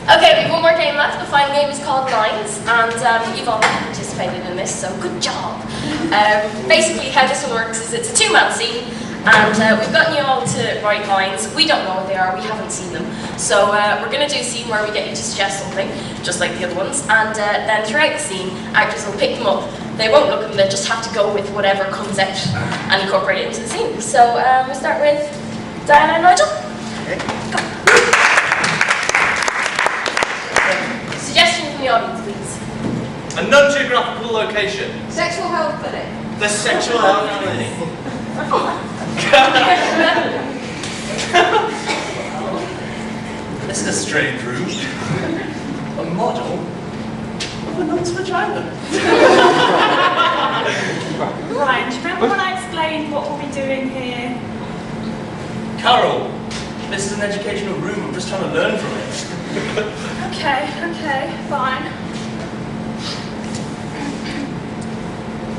Okay, we have one more game left. The final game is called Lines, and you've all participated in this, so good job. Basically, how this one works is it's a two-man scene, and we've gotten you all to write lines. We don't know what they are, we haven't seen them. So we're going to do a scene where we get you to suggest something, just like the other ones, and then throughout the scene, actors will pick them up. They won't look at them, they'll just have to go with whatever comes out and incorporate it into the scene. So we'll start with Diana and Nigel. Okay. Go. Suggestion from the audience, please. A non-geographical location. Sexual health clinic. The sexual health clinic. This is a strange room. A model of a nun's vagina. Ryan, do you remember when I explained what we'll be doing here? Carol, this is an educational room. I'm just trying to learn from it. Okay, fine.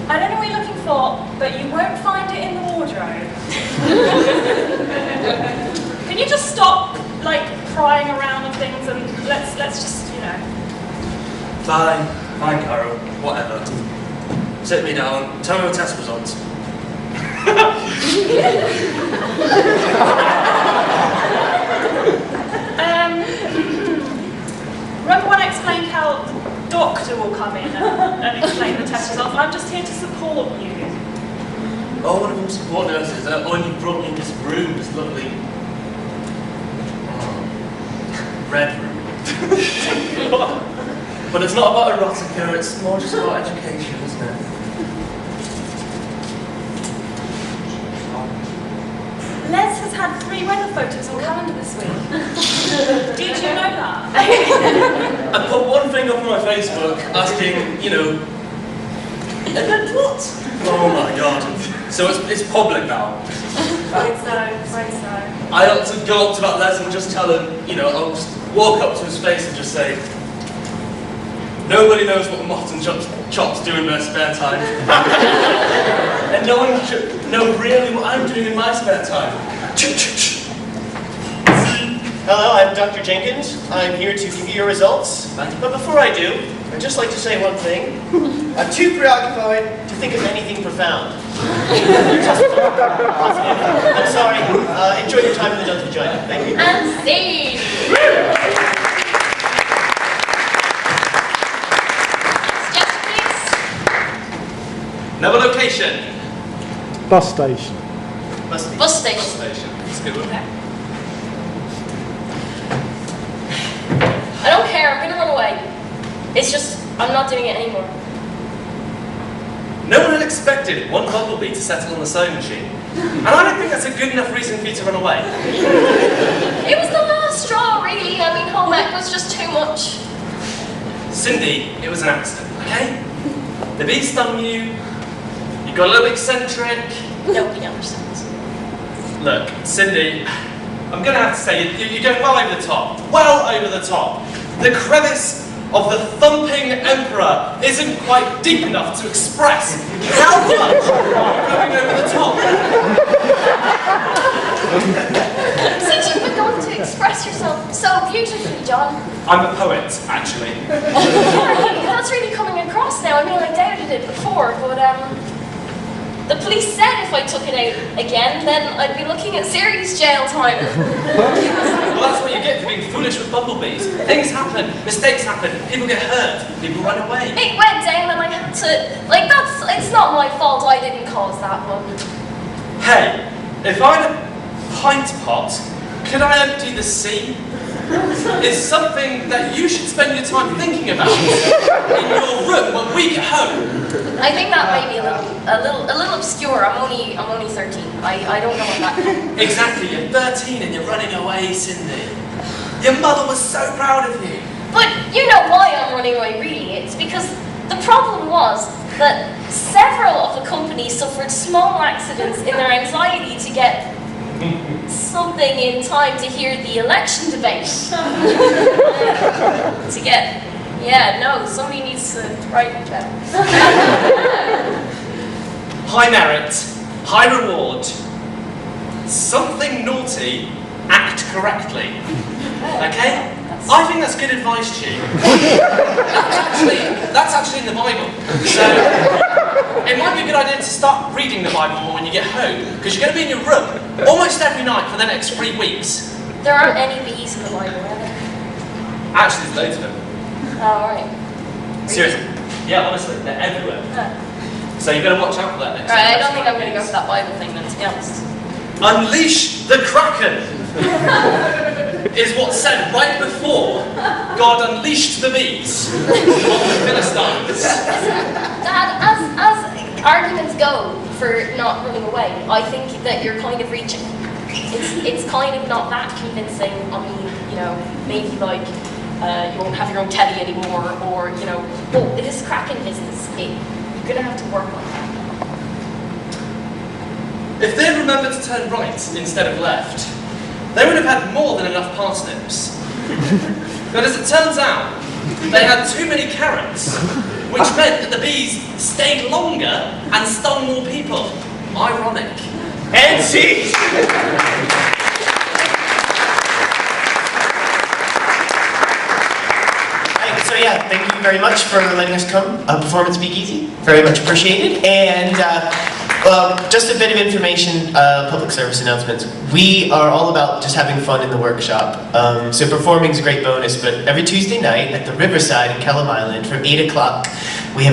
I don't know what you're looking for, but you won't find it in the wardrobe. Can you just stop, like, prying around on things and let's just, you know. Fine, Carol. Whatever. Sit me down. Tell me your test results. Remember when I explained how the doctor will come in and explain the test results? I'm just here to support you. Oh, one of them support nurses. Oh, and you brought me in this room, this lovely red room. But it's not about erotica, it's more just about education, isn't it? Les has had 3 weather photos on calendar this week. Did you know that? I put one thing up on my Facebook asking, you know, and then what? Oh my god. So it's public now. Right so. I ought to go up to that Les and just tell him, you know, I'll just walk up to his face and just say, nobody knows what Mott and Chops do in their spare time. And no one should know really what I'm doing in my spare time. Hello, I'm Dr. Jenkins. I'm here to give you your results. But before I do, I'd just like to say one thing. I'm too preoccupied to think of anything profound. I'm sorry. Enjoy your time in the nun's vagina. Thank you. And scene! Suggestion, please. Another location. Bus station. Bus station. Bus station. That's a good one. I don't care, I'm gonna run away. It's just, I'm not doing it anymore. No one had expected one bumblebee to settle on the sewing machine. And I don't think that's a good enough reason for you to run away. It was the last straw, really. I mean, home ec was just too much. Cindy, it was an accident, okay? The bee stung you, you got a little eccentric. Nobody understands. Look, Cindy, I'm going to have to say, you're going well over the top. Well over the top. The crevice of the thumping emperor isn't quite deep enough to express how much you're going over the top. Since you've begun to express yourself so beautifully, John. I'm a poet, actually. That's really coming across now. I mean, I doubted it before, but the police said if I took it out again, then I'd be looking at serious jail time. Well, that's what you get for being foolish with bumblebees. Things happen, mistakes happen, people get hurt, people run away. It went down and I had to, like, it's not my fault, I didn't cause that one. Hey, if I had a pint pot, could I empty the sea? It's something that you should spend your time thinking about in your room when we get home. I think that may be a little obscure. I'm only 13. I don't know what that. Exactly, you're 13 and you're running away, Cindy. Your mother was so proud of you. But you know why I'm running away, really. It's because the problem was that several of the companies suffered small accidents in their anxiety to get something in time to hear the election debate. To get, somebody needs to write it down. High merit, high reward. Something naughty, act correctly. Okay? rights. I think that's good advice, Chi. That's actually in the Bible. So it might be a good idea to start reading the Bible more when you get home, because you're going to be in your room almost every night for the next 3 weeks. There aren't any bees in the Bible, are there? Actually, there's loads of them. Oh, right. Seriously. Yeah, honestly, they're everywhere. So you better watch out for that next Alright, I time. don't think I'm going to go for that Bible thing then, to be honest. Unleash the Kraken is what's said right before God unleashed the bees on the Philistines. Dad, as arguments go for not running away, I think that you're kind of reaching. It's kind of not that convincing. I mean, you know, maybe like you won't have your own telly anymore, or you know, well, it is Kraken business. You're gonna have to work on that. If they'd remembered to turn right instead of left, they would have had more than enough parsnips. But as it turns out, they had too many carrots, which meant that the bees stayed longer and stung more people. Ironic. And see. So yeah, thank you very much for letting us come. Perform at Speakeasy, very much appreciated. And just a bit of information, public service announcements. We are all about just having fun in the workshop. So performing is a great bonus, but every Tuesday night at the Riverside in Kellam Island from 8 o'clock, we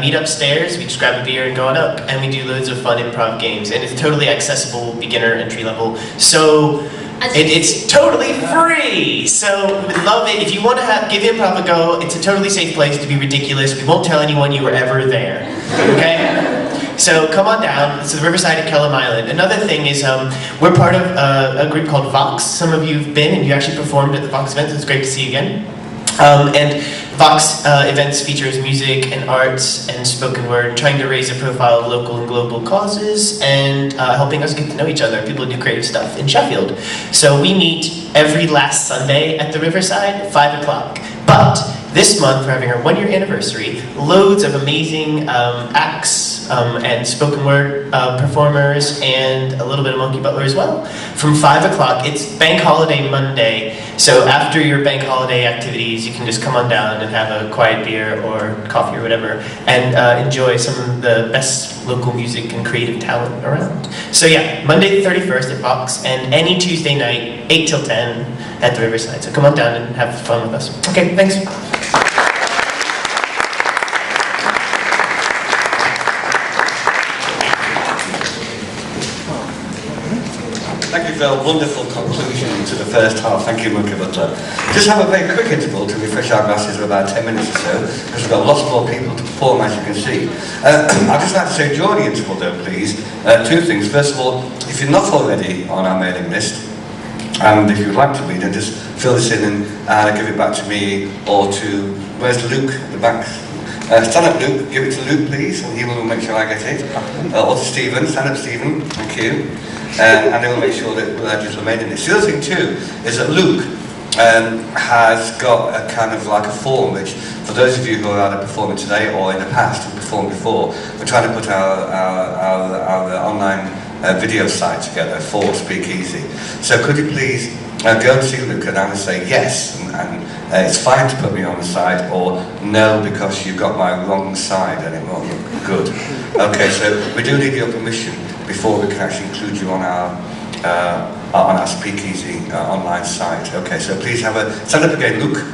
meet upstairs, we just grab a beer and go on up, and we do loads of fun improv games. And it's totally accessible, beginner, entry level. So it's totally free, so we'd love it. If you want to give improv a go, it's a totally safe place to be ridiculous. We won't tell anyone you were ever there, okay? So come on down. It's the Riverside at Kellam Island. Another thing is we're part of a group called Vox. Some of you have been and you actually performed at the Vox event, so it's great to see you again. And Vox events features music and arts and spoken word, trying to raise a profile of local and global causes and helping us get to know each other, people who do creative stuff in Sheffield. So we meet every last Sunday at the Riverside at 5 o'clock. But this month, we're having our 1-year anniversary, loads of amazing acts and spoken word performers and a little bit of Monkey Butler as well. From 5 o'clock, it's Bank Holiday Monday, so after your Bank Holiday activities, you can just come on down and have a quiet beer or coffee or whatever and enjoy some of the best local music and creative talent around. So yeah, Monday the 31st at Vox, and any Tuesday night, 8 till 10 at the Riverside. So come on down and have fun with us. Okay, thanks. Thank you for a wonderful conclusion to the first half. Thank you, Monkey Butler. Just have a very quick interval to refresh our glasses of about 10 minutes or so, because we've got lots more people to perform, as you can see. I'd just like to say, during the interval though, please, 2 things. First of all, if you're not already on our mailing list, and if you'd like to be, then just fill this in and give it back to me or to, where's Luke at the back? Stand up, Luke. Give it to Luke, please, and he will make sure I get it. Or to Stephen. Stand up, Stephen. Thank you. And they will make sure that we'll just remain in this. The other thing too is that Luke has got a kind of like a form which, for those of you who are either performing today or in the past who performed before, we're trying to put our online video site together for Speakeasy. So could you please go and see Luke and either say yes and it's fine to put me on the side, or no because you've got my wrong side and it won't look good. Okay, so we do need your permission before we can actually include you on our Speakeasy online site. Okay, so please stand up again, Luke.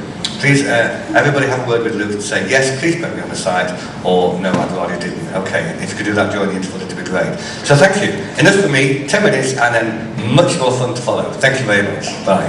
Please, everybody have a word with Luke and say, yes, please put me on the side, or no, I'd rather you didn't. Okay, if you could do that during the interval, it'd be great. So thank you. Enough for me, 10 minutes, and then much more fun to follow. Thank you very much. Bye.